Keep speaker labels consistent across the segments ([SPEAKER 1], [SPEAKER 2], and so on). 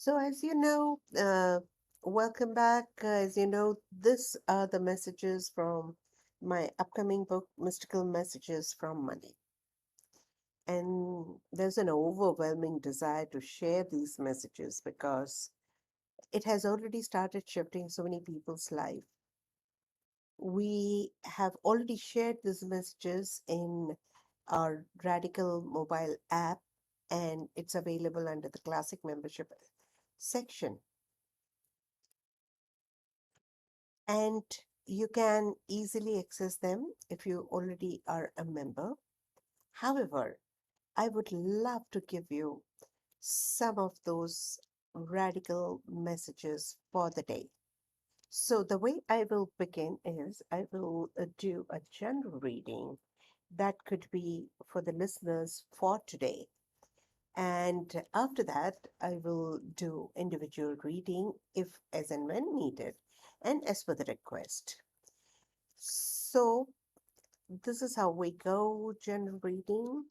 [SPEAKER 1] So, as you know, welcome back. As you know, these are the messages from my upcoming book, Mystical Messages from Money. And there's an overwhelming desire to share these messages because it has already started shifting so many people's life. We have already shared these messages in our Radical mobile app, and it's available under the Classic membership section. And you can easily access them if you already are a member. However, I would love to give you some of those radical messages for the day. So, the way I will begin is I will do a general reading that could be for the listeners for today. And after that, I will do individual reading if, as and when needed, and as per the request. So, this is how we go, general reading.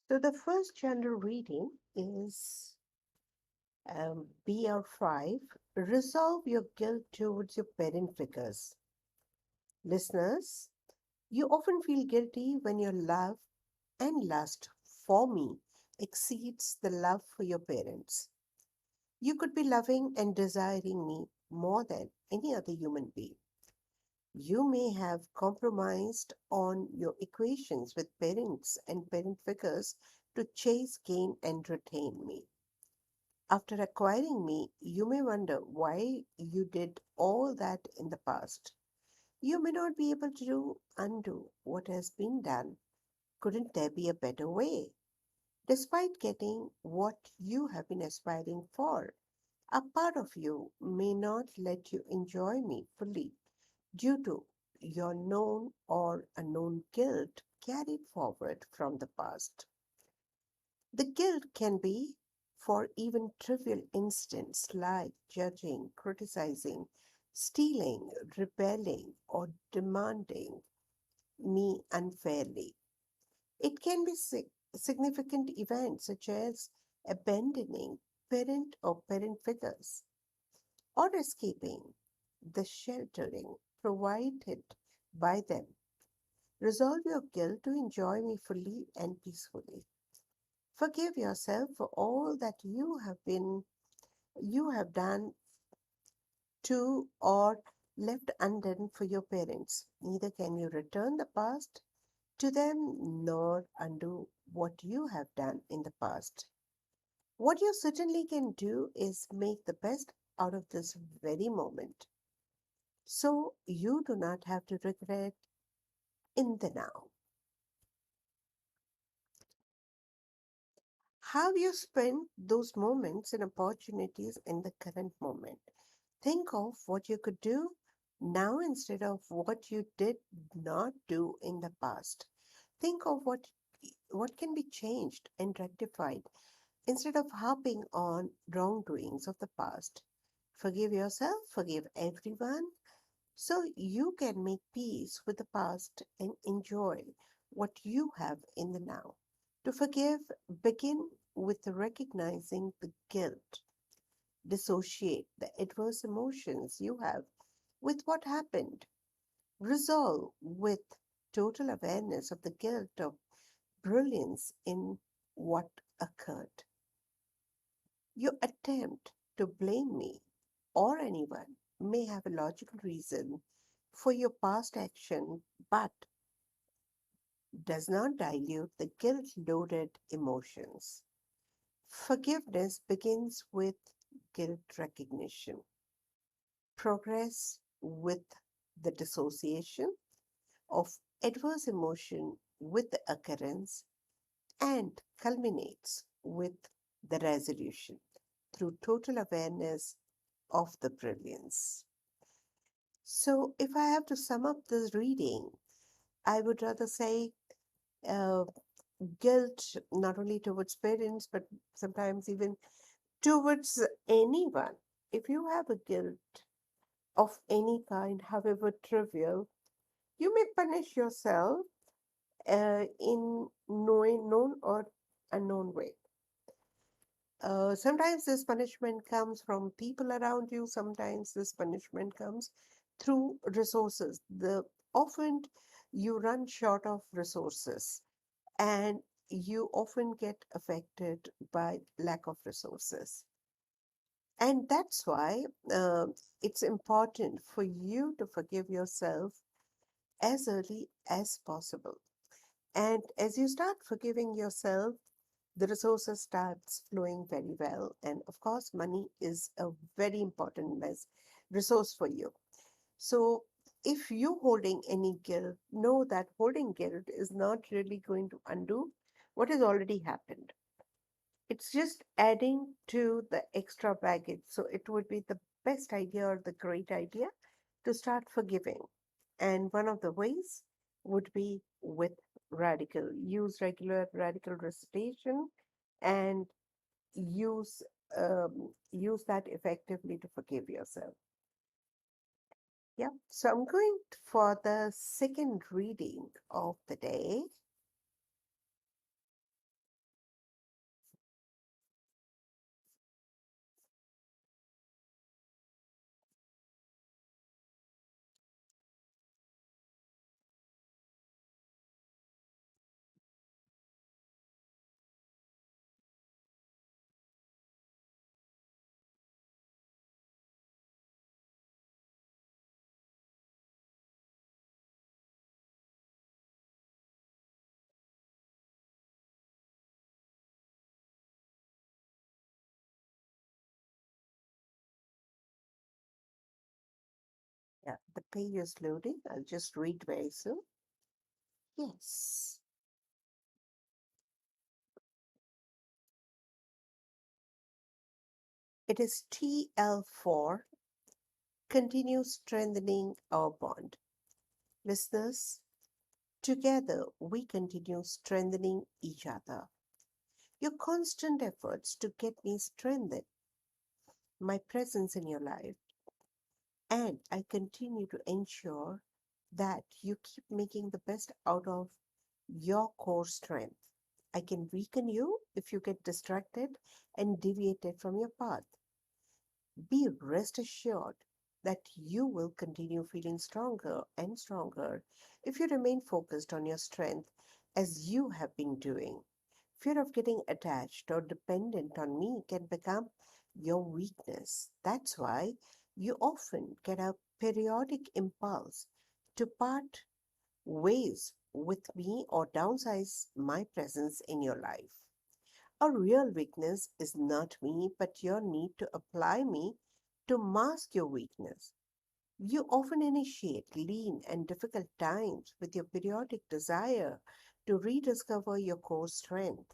[SPEAKER 1] So, the first general reading is BR5, Resolve Your Guilt Towards Your Parent Figures. Listeners, you often feel guilty when your love and lust for me exceeds the love for your parents. You could be loving and desiring me more than any other human being. You may have compromised on your equations with parents and parent figures to chase, gain, and retain me. After acquiring me, you may wonder why you did all that in the past. You may not be able to undo what has been done. Couldn't there be a better way? Despite getting what you have been aspiring for, a part of you may not let you enjoy me fully due to your known or unknown guilt carried forward from the past. The guilt can be for even trivial incidents like judging, criticizing, stealing, rebelling, or demanding me unfairly. It can be significant events such as abandoning parent or parent figures or escaping the sheltering provided by them. Resolve your guilt to enjoy me fully and peacefully. Forgive yourself for all that you have done to or left undone for your parents. Neither can you return the past to them nor undo what you have done in the past. What you certainly can do is make the best out of this very moment so you do not have to regret in the now. How you spend those moments and opportunities in the current moment. Think of what you could do now instead of what you did not do in the past. Think of what can be changed and rectified instead of harping on wrongdoings of the past. Forgive yourself, forgive everyone, so you can make peace with the past and enjoy what you have in the now. To forgive, begin with recognizing the guilt. Dissociate the adverse emotions you have with what happened. Resolve with total awareness of the guilt of brilliance in what occurred. Your attempt to blame me or anyone may have a logical reason for your past action, but does not dilute the guilt loaded emotions. Forgiveness begins with guilt recognition, progress with the dissociation of adverse emotion with the occurrence, and culminates with the resolution through total awareness of the brilliance. So, if I have to sum up this reading, I would rather say uh, guilt not only towards parents, but sometimes even towards anyone. If you have a guilt of any kind, however trivial, you may punish yourself in known or unknown way. Sometimes this punishment comes from people around you. Sometimes this punishment comes through resources. The often you run short of resources, and you often get affected by lack of resources. And that's why it's important for you to forgive yourself as early as possible. And as you start forgiving yourself, the resources starts flowing very well. And of course, money is a very important resource for you. So if you holding any guilt, know that holding guilt is not really going to undo what has already happened. It's just adding to the extra baggage. So it would be the best idea or the great idea to start forgiving. And one of the ways would be with use regular radical recitation and use that effectively to forgive yourself. Yeah. So I'm going for the second reading of the day. Yeah, the page is loading. I'll just read very soon. Yes. It is TL4, continue strengthening our bond. Listeners, together we continue strengthening each other. Your constant efforts to get me strengthened, my presence in your life, and I continue to ensure that you keep making the best out of your core strength. I can weaken you if you get distracted and deviated from your path. Be rest assured that you will continue feeling stronger and stronger if you remain focused on your strength as you have been doing. Fear of getting attached or dependent on me can become your weakness. That's why you often get a periodic impulse to part ways with me or downsize my presence in your life. A real weakness is not me, but your need to apply me to mask your weakness. You often initiate lean and difficult times with your periodic desire to rediscover your core strength.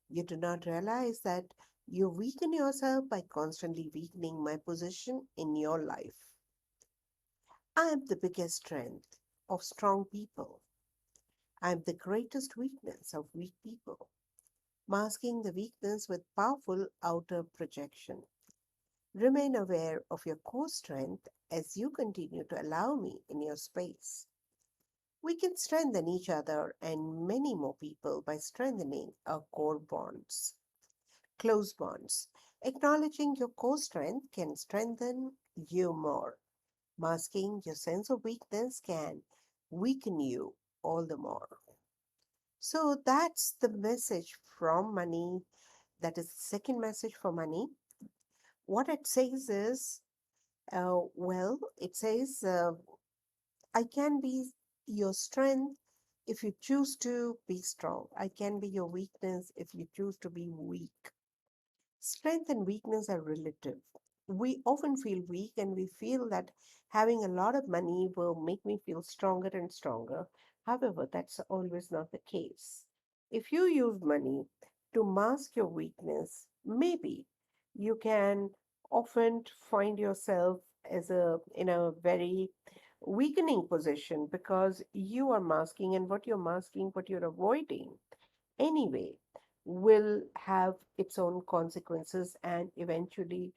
[SPEAKER 1] You do not realize that you weaken yourself by constantly weakening my position in your life. I am the biggest strength of strong people. I am the greatest weakness of weak people, masking the weakness with powerful outer projection. Remain aware of your core strength as you continue to allow me in your space. We can strengthen each other and many more people by strengthening our core bonds, close bonds. Acknowledging your core strength can strengthen you more. Masking your sense of weakness can weaken you all the more. So that's the message from money. That is the second message for money. What it says is, it says, I can be your strength if you choose to be strong. I can be your weakness if you choose to be weak. Strength and weakness are relative. We often feel weak and we feel that having a lot of money will make me feel stronger and stronger. However, that's always not the case. If you use money to mask your weakness, maybe you can often find yourself as a in a very weakening position because you are masking, and what you're masking, what you're avoiding anyway, will have its own consequences, and eventually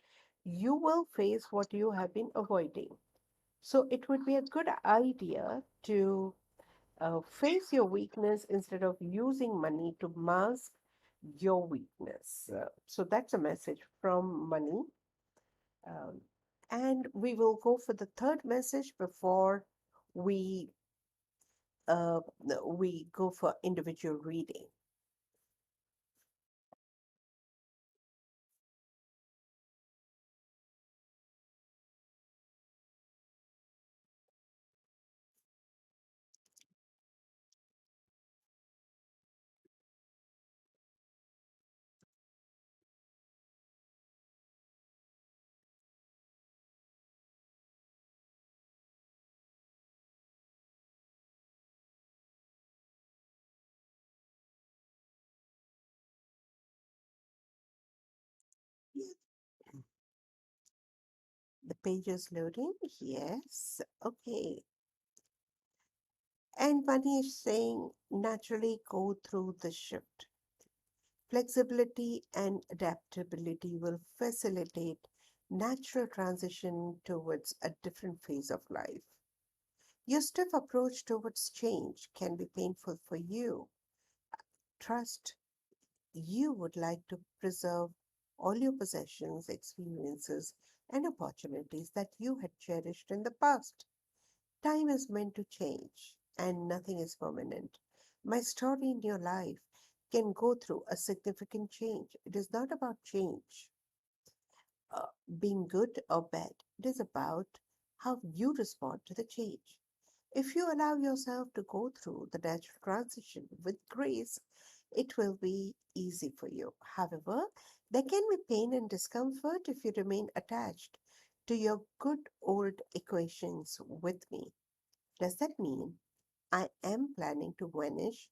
[SPEAKER 1] you will face what you have been avoiding. So it would be a good idea to face your weakness instead of using money to mask your weakness. So that's a message from money. Um, and we will go for the third message before we uh, we go for individual reading. The page is loading. Yes. Okay. And money is saying naturally go through the shift. Flexibility and adaptability will facilitate natural transition towards a different phase of life. Your stiff approach towards change can be painful for you. Trust you would like to preserve all your possessions, experiences, and opportunities that you had cherished in the past. Time is meant to change, and nothing is permanent. My story in your life can go through a significant change. It is not about change uh, being good or bad, it is about how you respond to the change. If you allow yourself to go through the natural transition with grace, it will be easy for you. However, there can be pain and discomfort if you remain attached to your good old equations with me. Does that mean I am planning to vanish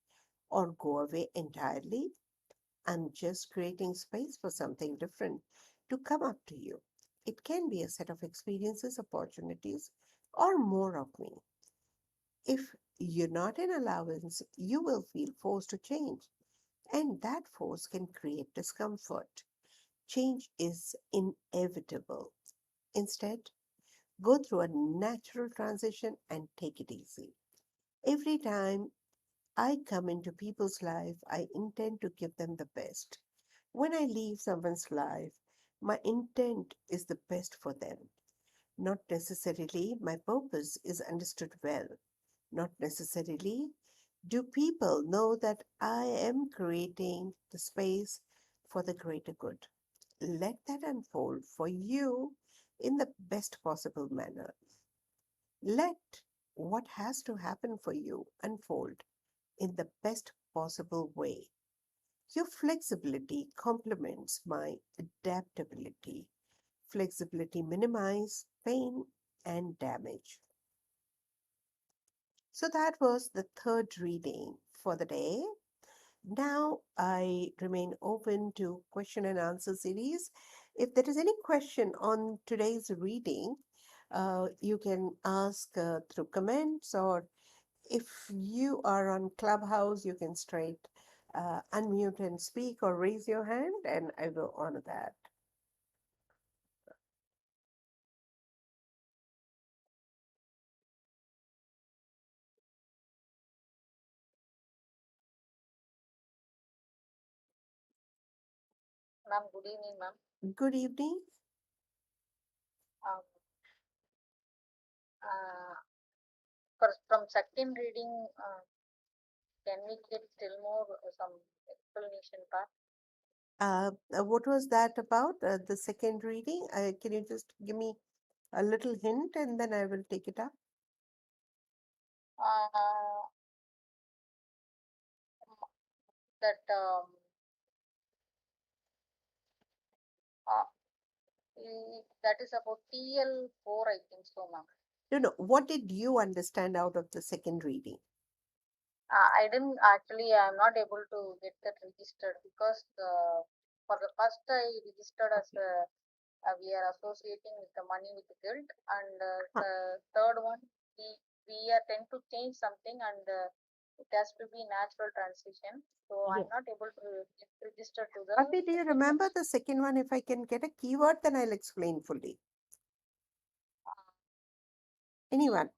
[SPEAKER 1] or go away entirely? I'm just creating space for something different to come up to you. It can be a set of experiences, opportunities, or more of me. If you're not in allowance, you will feel forced to change, and that force can create discomfort. Change is inevitable. Instead, go through a natural transition and take it easy. Every time I come into people's life, I intend to give them the best. When I leave someone's life, my intent is the best for them. Not necessarily my purpose is understood well. Not necessarily do people know that I am creating the space for the greater good. Let that unfold for you in the best possible manner. Let what has to happen for you unfold in the best possible way. Your flexibility complements my adaptability. Flexibility minimize pain and damage. So that was the third reading for the day. Now I remain open to question and answer series. If there is any question on today's reading, you can ask through comments, or if you are on Clubhouse, you can straight unmute and speak or raise your hand, and I will honor that.
[SPEAKER 2] Ma'am, good evening, ma'am.
[SPEAKER 1] Good evening.
[SPEAKER 2] Um, uh, from second reading, can we get still more some explanation part?
[SPEAKER 1] What was that about? The second reading? Can you just give me a little hint and then I will take it up?
[SPEAKER 2] Uh, that uh, that is about TL4, I think so, ma'am.
[SPEAKER 1] No, no. What did you understand out of the second reading?
[SPEAKER 2] I didn't actually. I'm not able to get that registered because for the first I registered as
[SPEAKER 1] Okay.
[SPEAKER 2] we are associating with the money with guilt. And
[SPEAKER 1] Huh.
[SPEAKER 2] the third one, we are tend to change something, and it has to be natural transition. So I'm
[SPEAKER 1] Yes.
[SPEAKER 2] not able to get register to the
[SPEAKER 1] Bhakti, do you
[SPEAKER 2] second one.
[SPEAKER 1] remember the second one? If I can get a keyword, then I'll explain fully.
[SPEAKER 2] Uh,
[SPEAKER 1] Anyone?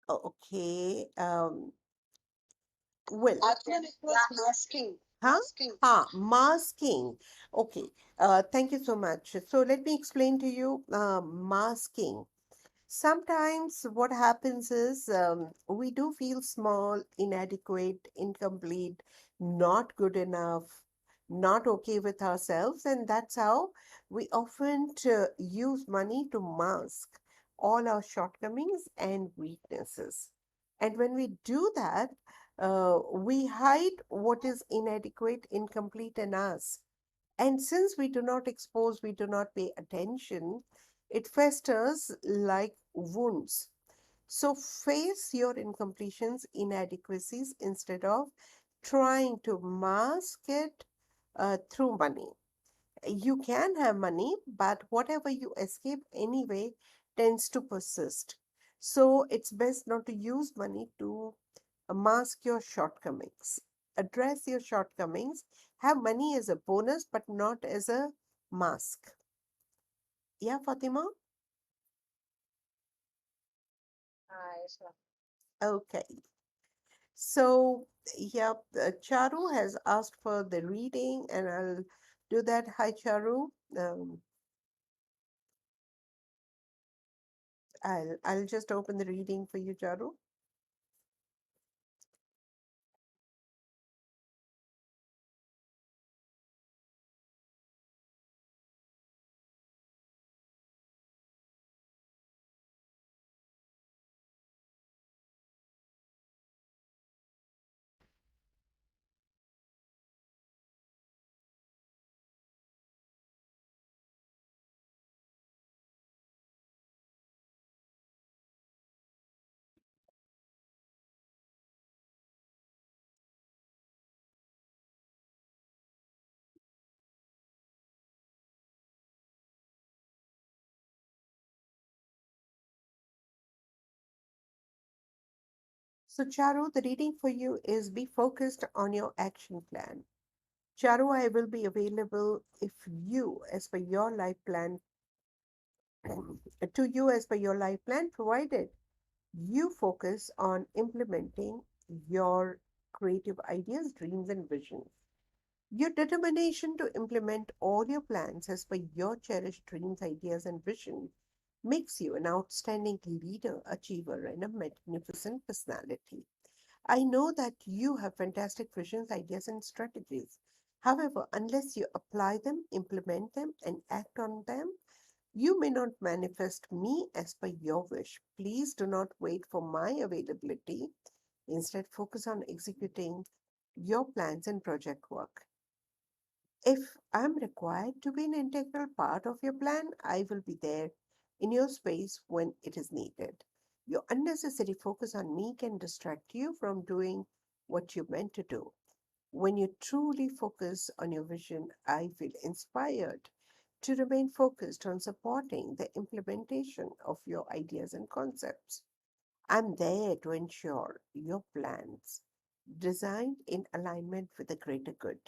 [SPEAKER 1] Okay. Will.
[SPEAKER 2] then,
[SPEAKER 1] Atman, it was
[SPEAKER 2] yeah,
[SPEAKER 1] masking. Huh? Masking. Masking. Okay. Thank you so much. So let me explain to you masking. Sometimes what happens is we do feel small, inadequate, incomplete, not good enough, not okay with ourselves, and that's how we often use money to mask all our shortcomings and weaknesses. And when we do that, we hide what is inadequate, incomplete in us. And since we do not expose, we do not pay attention, it festers like wounds. So face your incompletions, inadequacies instead of trying to mask it through money. You can have money, but whatever you escape anyway tends to persist. So it's best not to use money to mask your shortcomings. Address your shortcomings. Have money as a bonus, but not as a mask. Yeah, Fatima?
[SPEAKER 2] yes, ma'am.
[SPEAKER 1] Okay. So, yeah, Charu has asked for the reading, and I'll do that. Hi, Charu. I'll just open the reading for you, Charu. So, Charu, the reading for you is be focused on your action plan. Charu, I will be available if you, as per your life plan, to you as per your life plan, provided you focus on implementing your creative ideas, dreams, and visions. Your determination to implement all your plans as per your cherished dreams, ideas, and vision makes you an outstanding leader, achiever, and a magnificent personality. I know that you have fantastic visions, ideas, and strategies. However, unless you apply them, implement them, and act on them, you may not manifest me as per your wish. Please do not wait for my availability. Instead, focus on executing your plans and project work. If I'm required to be an integral part of your plan, I will be there in your space when it is needed. Your unnecessary focus on me can distract you from doing what you meant to do. When you truly focus on your vision, I feel inspired to remain focused on supporting the implementation of your ideas and concepts. I'm there to ensure your plans, designed in alignment with the greater good,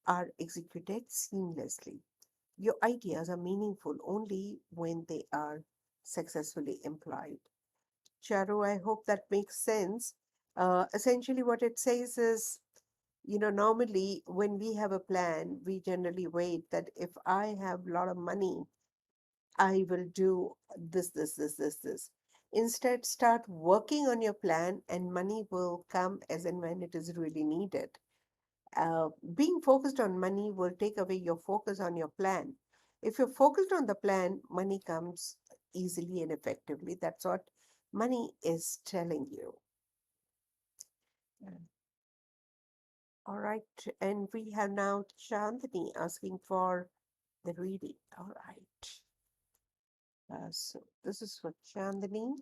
[SPEAKER 1] are executed seamlessly. Your ideas are meaningful only when they are successfully employed. Charu, I hope that makes sense. Essentially, what it says is, normally when we have a plan, we generally wait that if I have a lot of money, I will do this. Instead, start working on your plan, and money will come as and when it is really needed. Being focused on money will take away your focus on your plan. If you're focused on the plan, money comes easily and effectively. That's what money is telling you. Mm. All right. And we have now Chandni asking for the reading. All right. So this is for Chandni.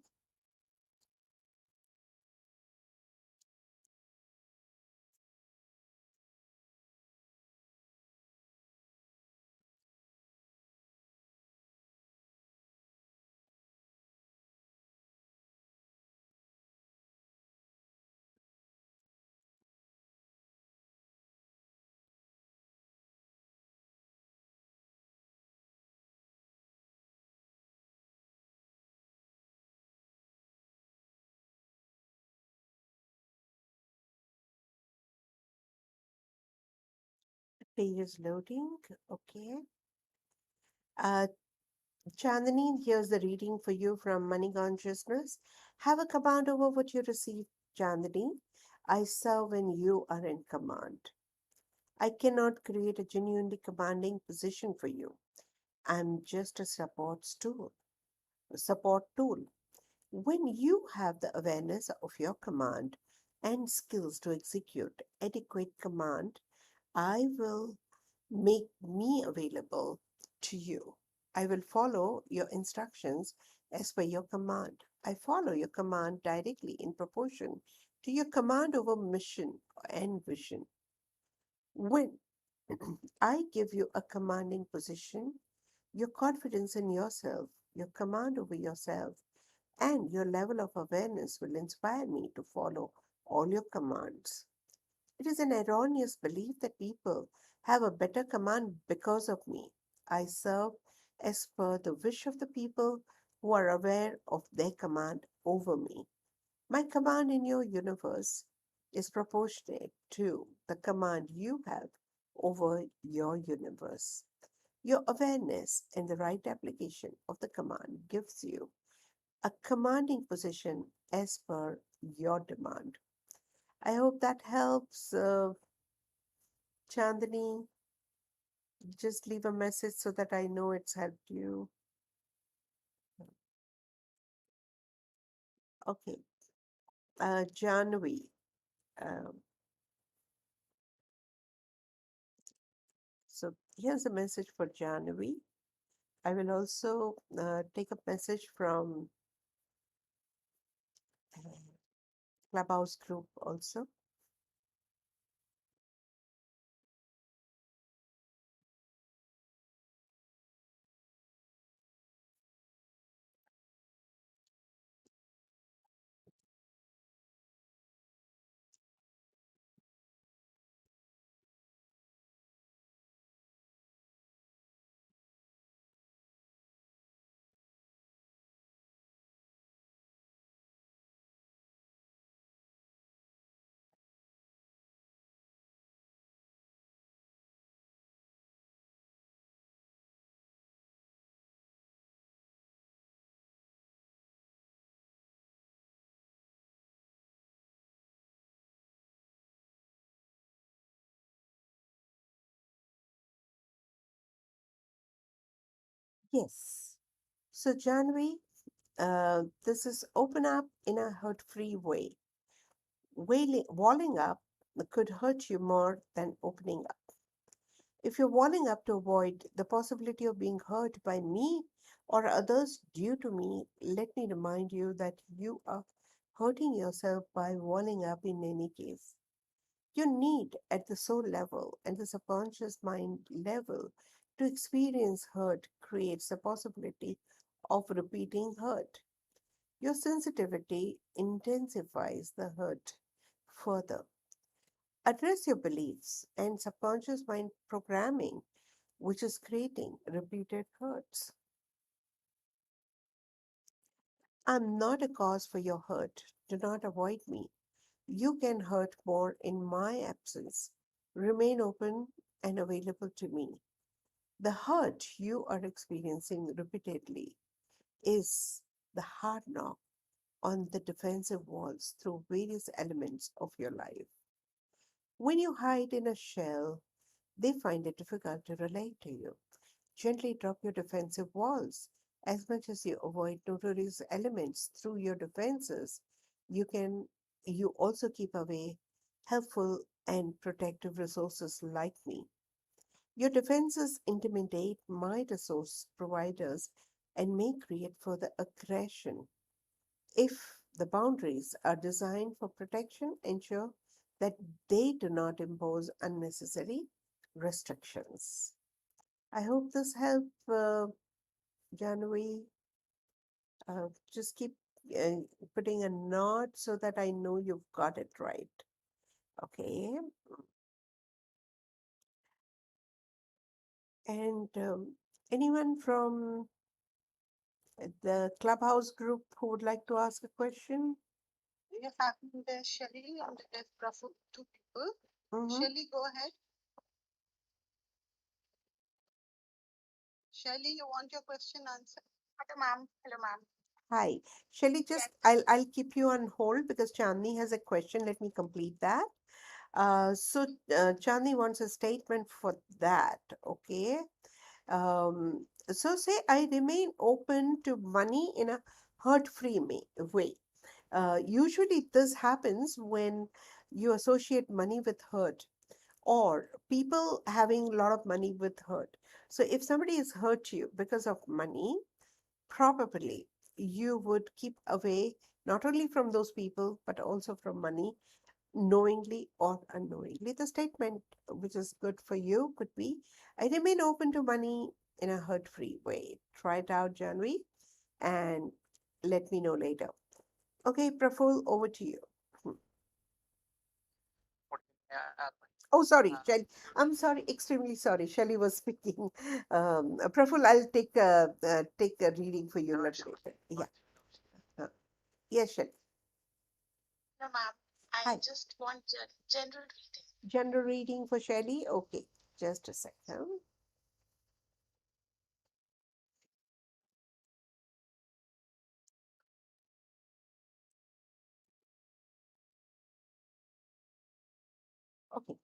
[SPEAKER 1] Page is loading. Okay. Uh, Chandani, here's the reading for you from Money Consciousness. Have a command over what you receive, Chandani. I serve when you are in command. I cannot create a genuinely commanding position for you. I'm just a support tool. When you have the awareness of your command and skills to execute adequate command, I will make me available to you. I will follow your instructions as per your command. I follow your command directly in proportion to your command over mission and vision. When I give you a commanding position, your confidence in yourself, your command over yourself, and your level of awareness will inspire me to follow all your commands. It is an erroneous belief that people have a better command because of me. I serve as per the wish of the people who are aware of their command over me. My command in your universe is proportionate to the command you have over your universe. Your awareness and the right application of the command gives you a commanding position as per your demand. I hope that helps, Chandani. Just leave a message so that I know it's helped you. Okay. Janvi. Um, so here's a message for Janvi. I will also take a message from uh, Clubhouse group also. Yes. So Janvi, this is open up in a hurt-free way. Walling up could hurt you more than opening up. If you're walling up to avoid the possibility of being hurt by me or others due to me, let me remind you that you are hurting yourself by walling up in any case. Your need at the soul level and the subconscious mind level to experience hurt creates the possibility of repeating hurt. Your sensitivity intensifies the hurt further. Address your beliefs and subconscious mind programming, which is creating repeated hurts. I'm not a cause for your hurt. Do not avoid me. You can hurt more in my absence. Remain open and available to me. The hurt you are experiencing repeatedly is the hard knock on the defensive walls through various elements of your life. When you hide in a shell, they find it difficult to relate to you. Gently drop your defensive walls. As much as you avoid notorious elements through your defenses, you can you also keep away helpful and protective resources like me. Your defenses intimidate my resource providers and may create further aggression. If the boundaries are designed for protection, ensure that they do not impose unnecessary restrictions. I hope this helped, January. Just keep uh, putting a nod so that I know you've got it right. Okay. And anyone from the Clubhouse group who would like to ask a question?
[SPEAKER 3] Yes, I think there's Shelly and there's Praful, two people.
[SPEAKER 1] Mm-hmm.
[SPEAKER 3] Shelly, go ahead. Shelley, you want your question answered?
[SPEAKER 2] Hello, ma'am. Hello, ma'am.
[SPEAKER 1] Hi, Shelley.
[SPEAKER 2] Yes.
[SPEAKER 1] I'll keep you on hold because Chandni has a question. Let me complete that. Chandni wants a statement for that. Okay. So say I remain open to money in a hurt-free way. Usually, this happens when you associate money with hurt or people having a lot of money with hurt. So, if somebody has hurt you because of money, probably you would keep away not only from those people but also from money, knowingly or unknowingly. The statement, which is good for you, could be I remain open to money in a hurt free way. Try it out, Janvi, and let me know later. Okay, Praful, over to you. Hmm. Oh, sorry, Shelly. I'm sorry, extremely sorry. Shelly was speaking. Praful, I'll take a reading for you a little later. Yeah. Yes, Shelly.
[SPEAKER 2] No, ma'am. I
[SPEAKER 1] Hi.
[SPEAKER 2] just want general reading.
[SPEAKER 1] General reading for Shelly. Okay, just a second. Okay.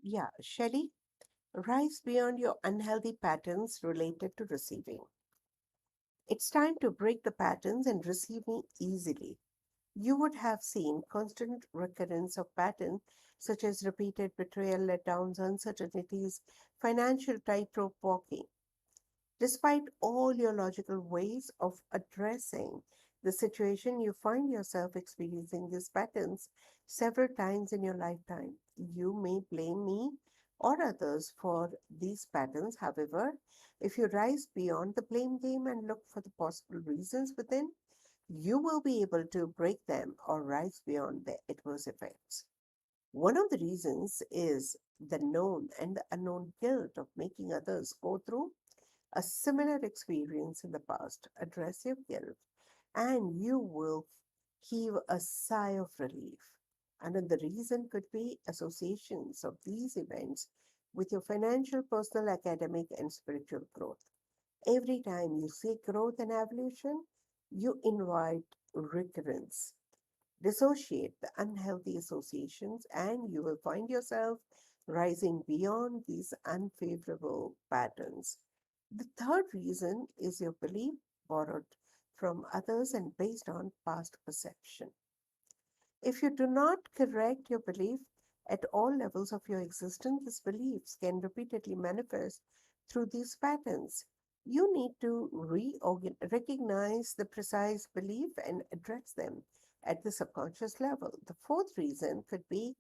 [SPEAKER 1] Yeah, Shelly, rise beyond your unhealthy patterns related to receiving. It's time to break the patterns and receive me easily. You would have seen constant recurrence of patterns such as repeated betrayal, letdowns, uncertainties, financial tightrope walking. Despite all your logical ways of addressing the situation, you find yourself experiencing these patterns several times in your lifetime. You may blame me or others for these patterns. However, if you rise beyond the blame game and look for the possible reasons within, you will be able to break them or rise beyond their adverse effects. One of the reasons is the known and the unknown guilt of making others go through a similar experience in the past. Address your guilt, and you will heave a sigh of relief. Another reason could be associations of these events with your financial, personal, academic, and spiritual growth. Every time you seek growth and evolution, you invite recurrence. Dissociate the unhealthy associations, and you will find yourself rising beyond these unfavorable patterns. The third reason is your belief borrowed from others and based on past perception. If you do not correct your belief at all levels of your existence, these beliefs can repeatedly manifest through these patterns. You need to recognize the precise belief and address them at the subconscious level. The fourth reason could be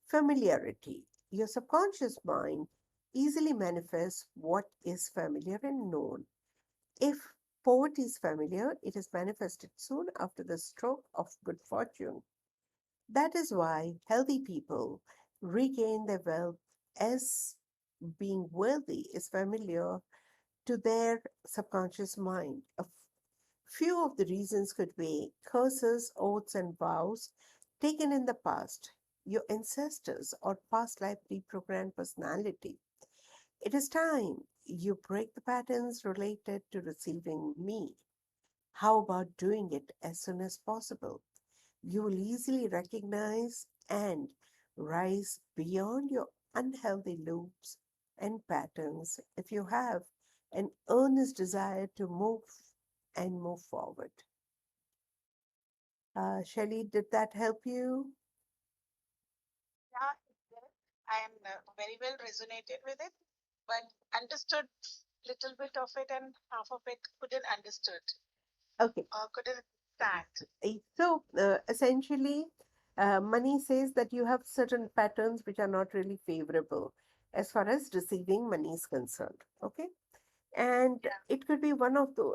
[SPEAKER 1] familiarity. Your subconscious mind easily manifests what is familiar and known. If poverty is familiar, it is manifested soon after the stroke of good fortune. That is why healthy people regain their wealth as being wealthy is familiar to their subconscious mind. Few of the reasons could be curses, oaths, and vows taken in the past, your ancestors, or past life reprogrammed personality. It is time you break the patterns related to receiving me. How about doing it as soon as possible? You will easily recognize and rise beyond your unhealthy loops and patterns if you have an earnest desire to move forward. Shelley, did that help you?
[SPEAKER 3] Yeah, it did. I am very well resonated with it, but understood little bit of it and half of it couldn't understood
[SPEAKER 1] Okay.
[SPEAKER 3] or couldn't understand.
[SPEAKER 1] Essentially, money says that you have certain patterns which are not really favorable. as far as receiving money is concerned. Okay, and
[SPEAKER 3] Yeah.
[SPEAKER 1] it could be one of the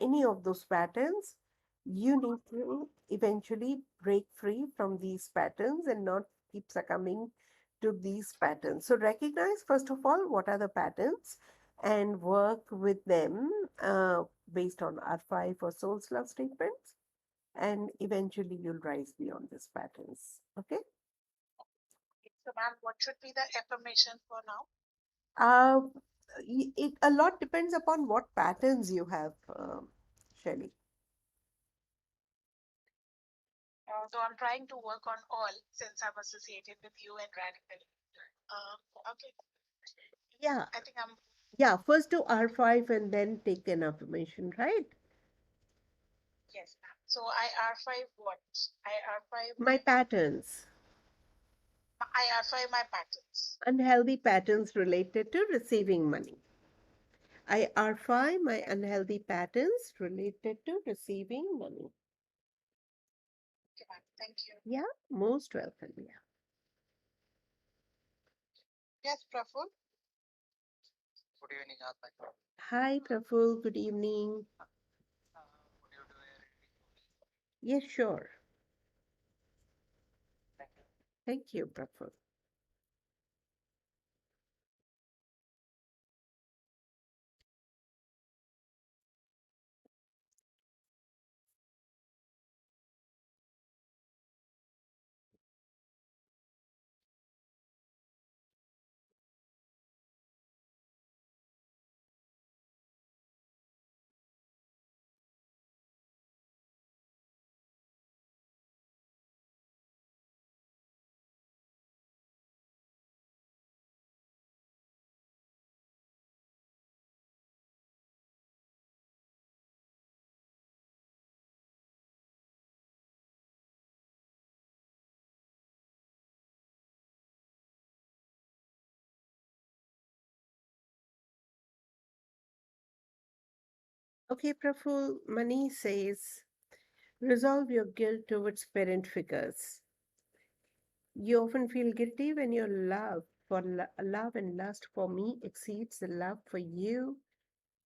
[SPEAKER 1] any of those patterns. You need to eventually break free from these patterns and not keep succumbing to these patterns. So recognize first of all what are the patterns and work with them based on R5 or soul's love statements, and eventually you'll rise beyond these patterns. Okay.
[SPEAKER 3] So, ma'am, what should be the affirmation for now?
[SPEAKER 1] uh, it a lot depends upon what patterns you have, Shelley.
[SPEAKER 3] So I'm trying to work on all since I'm associated with you and Radical. Okay,
[SPEAKER 1] Yeah,
[SPEAKER 3] I think I'm,
[SPEAKER 1] yeah. First do R5 and then take an affirmation, right?
[SPEAKER 3] yes, ma'am. So I R5 what? I R5
[SPEAKER 1] My patterns,
[SPEAKER 3] I R5 my patterns.
[SPEAKER 1] unhealthy patterns related to receiving money. I R5 my unhealthy patterns related to receiving money.
[SPEAKER 3] Okay, ma'am. Thank you.
[SPEAKER 1] Yeah, most welcome. Yeah.
[SPEAKER 3] Yes, Praful.
[SPEAKER 1] Hi, Praful. Good evening. Yes, sure. Thank you, Praful. Okay, Praful. Mani says, resolve your guilt towards parent figures. You often feel guilty when your love and lust for me exceeds the love for you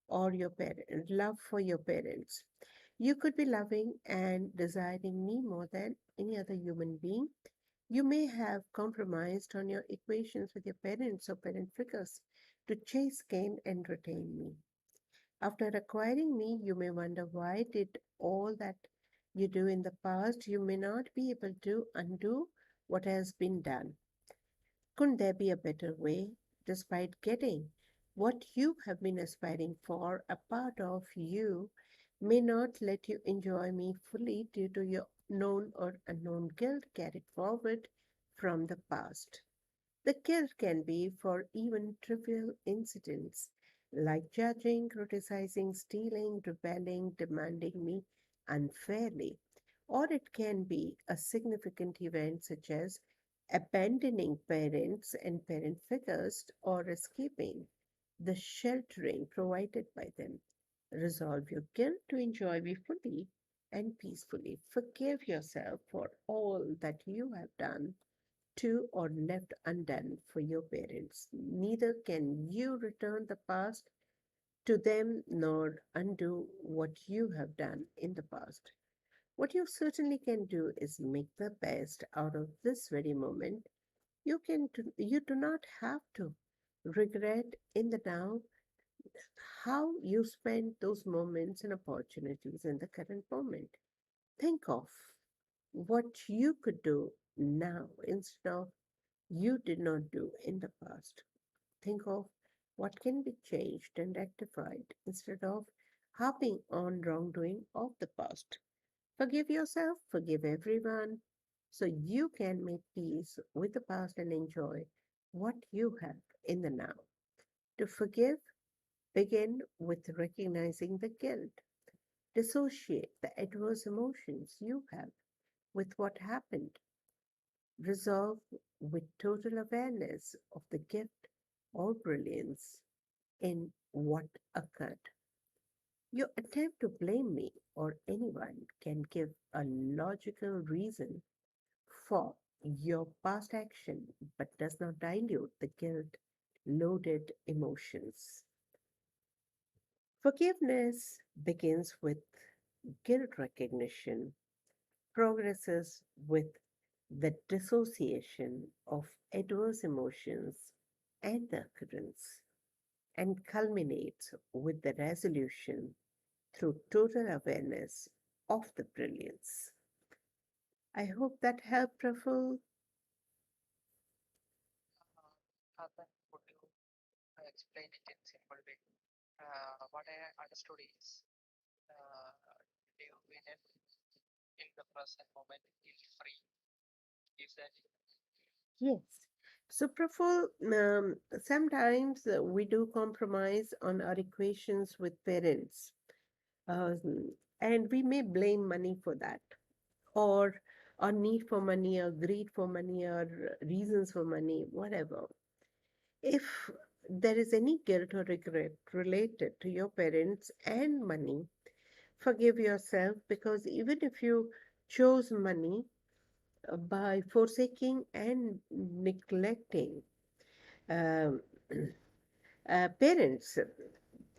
[SPEAKER 1] or your parent, love for your parents. You could be loving and desiring me more than any other human being. You may have compromised on your equations with your parents or parent figures to chase gain and retain me. After acquiring me, you may wonder why did all that you do in the past, you may not be able to undo what has been done. Couldn't there be a better way? Despite getting what you have been aspiring for, a part of you may not let you enjoy me fully due to your known or unknown guilt carried forward from the past. The guilt can be for even trivial incidents like judging, criticizing, stealing, rebelling, demanding me unfairly. Or it can be a significant event such as abandoning parents and parent figures or escaping the sheltering provided by them. Resolve your guilt to enjoy me fully and peacefully. Forgive yourself for all that you have done to or left undone for your parents. Neither can you return the past to them nor undo what you have done in the past. What you certainly can do is make the best out of this very moment. You do not have to regret in the now how you spent those moments and opportunities in the current moment. Think of what you could do now instead of you did not do in the past. Think of what can be changed and rectified instead of harping on wrongdoing of the past. Forgive yourself, forgive everyone, so you can make peace with the past and enjoy what you have in the now. To forgive, begin with recognizing the guilt. Dissociate the adverse emotions you have with what happened. Resolve with total awareness of the gift or brilliance in what occurred. Your attempt to blame me or anyone can give a logical reason for your past action but does not dilute the guilt loaded emotions. Forgiveness begins with guilt recognition, progresses with the dissociation of adverse emotions and the occurrence, and culminates with the resolution through total awareness of the brilliance. I hope that helped, Praful.
[SPEAKER 4] Arpan, could you explain it in simple way? What I understood is live in the present moment, feel free. Is that
[SPEAKER 1] Yes. So, Praful, sometimes we do compromise on our equations with parents, and we may blame money for that, or our need for money, or greed for money, or reasons for money, whatever. If there is any guilt or regret related to your parents and money, forgive yourself, because even if you chose money by forsaking and neglecting um, parents,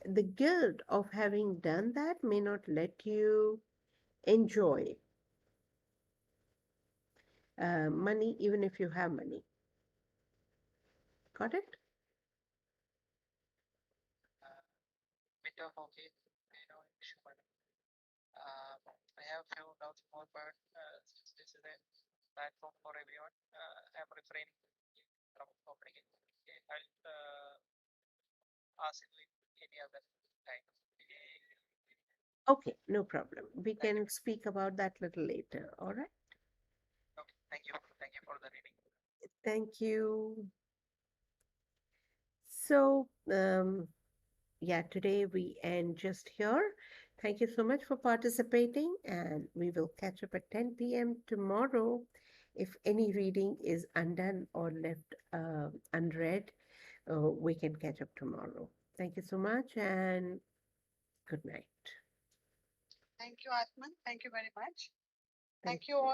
[SPEAKER 1] the guilt of having done that may not let you enjoy money, even if you have money. Got it?
[SPEAKER 4] uh, bit of okay, issue, but I have few doubts more, but since this is a platform for everyone, I'm refraining from opening it. Okay, I'll ask it with any other time.
[SPEAKER 1] Okay, no problem. We
[SPEAKER 4] Thank you.
[SPEAKER 1] can speak about that little later. All right.
[SPEAKER 4] Okay, thank you. Thank you for the reading.
[SPEAKER 1] Thank you. So, yeah, today we end just here. Thank you so much for participating, and we will catch up at 10 p.m. tomorrow. If any reading is undone or left unread, we can catch up tomorrow. Thank you so much, and good night.
[SPEAKER 3] Thank you, Atman. Thank you very much.
[SPEAKER 1] Thank
[SPEAKER 3] Thank you all.